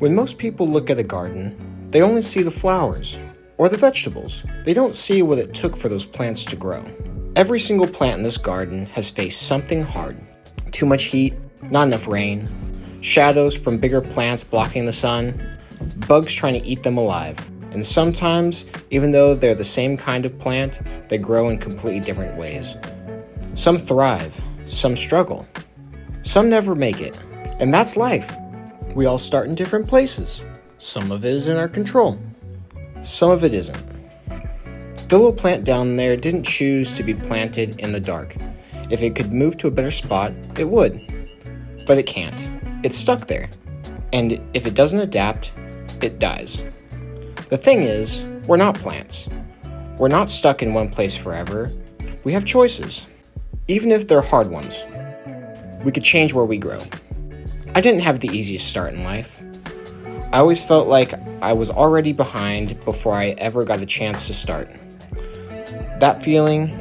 When most people look at a garden, they only see the flowers or the vegetables. They don't see what it took for those plants to grow. Every single plant in this garden has faced something hard. Too much heat, not enough rain, shadows from bigger plants blocking the sun, bugs trying to eat them alive. And sometimes, even though they're the same kind of plant, they grow in completely different ways. Some thrive, some struggle, some never make it. And that's life. We all start in different places. Some of it is in our control. Some of it isn't. The little plant down there didn't choose to be planted in the dark. If it could move to a better spot, it would. But it can't. It's stuck there. And if it doesn't adapt, it dies. The thing is, we're not plants. We're not stuck in one place forever. We have choices, even if they're hard ones. We could change where we grow. I didn't have the easiest start in life. I always felt like I was already behind before I ever got a chance to start. That feeling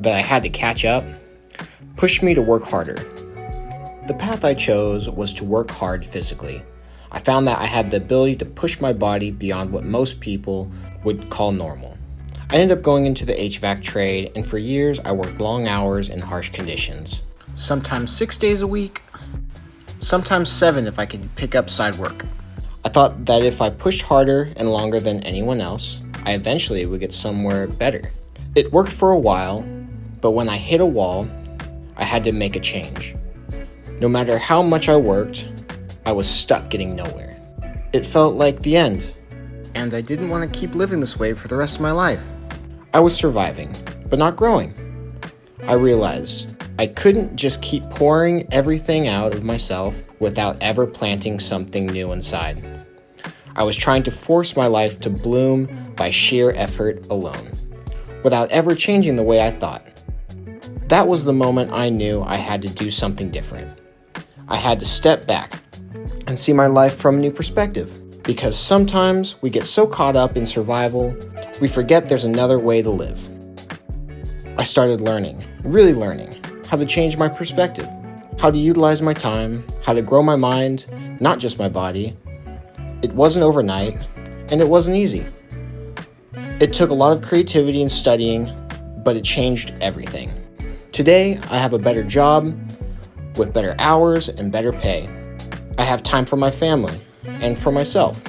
that I had to catch up pushed me to work harder. The path I chose was to work hard physically. I found that I had the ability to push my body beyond what most people would call normal. I ended up going into the HVAC trade, and for years I worked long hours in harsh conditions. Sometimes 6 days a week, sometimes 7 if I could pick up side work. I thought that if I pushed harder and longer than anyone else, I eventually would get somewhere better. It worked for a while, but when I hit a wall, I had to make a change. No matter how much I worked, I was stuck getting nowhere. It felt like the end, and I didn't want to keep living this way for the rest of my life. I was surviving, but not growing. I realized I couldn't just keep pouring everything out of myself without ever planting something new inside. I was trying to force my life to bloom by sheer effort alone, without ever changing the way I thought. That was the moment I knew I had to do something different. I had to step back and see my life from a new perspective, because sometimes we get so caught up in survival, we forget there's another way to live. I started learning, really learning, how to change my perspective, how to utilize my time, how to grow my mind, not just my body. It wasn't overnight, and it wasn't easy. It took a lot of creativity and studying, but it changed everything. Today, I have a better job, with better hours and better pay. I have time for my family, and for myself.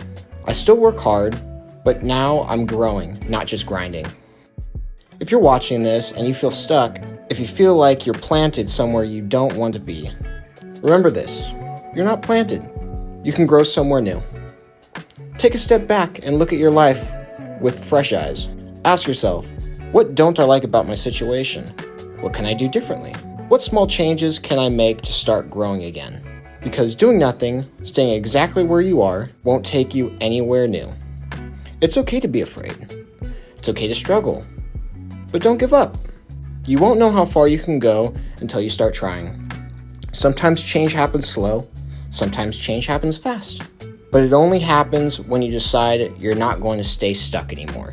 I still work hard, but now I'm growing, not just grinding. If you're watching this and you feel stuck, if you feel like you're planted somewhere you don't want to be, remember this: you're not planted. You can grow somewhere new. Take a step back and look at your life with fresh eyes. Ask yourself, what don't I like about my situation? What can I do differently? What small changes can I make to start growing again? Because doing nothing, staying exactly where you are, won't take you anywhere new. It's okay to be afraid. It's okay to struggle. But don't give up. You won't know how far you can go until you start trying. Sometimes change happens slow. Sometimes change happens fast. But it only happens when you decide you're not going to stay stuck anymore.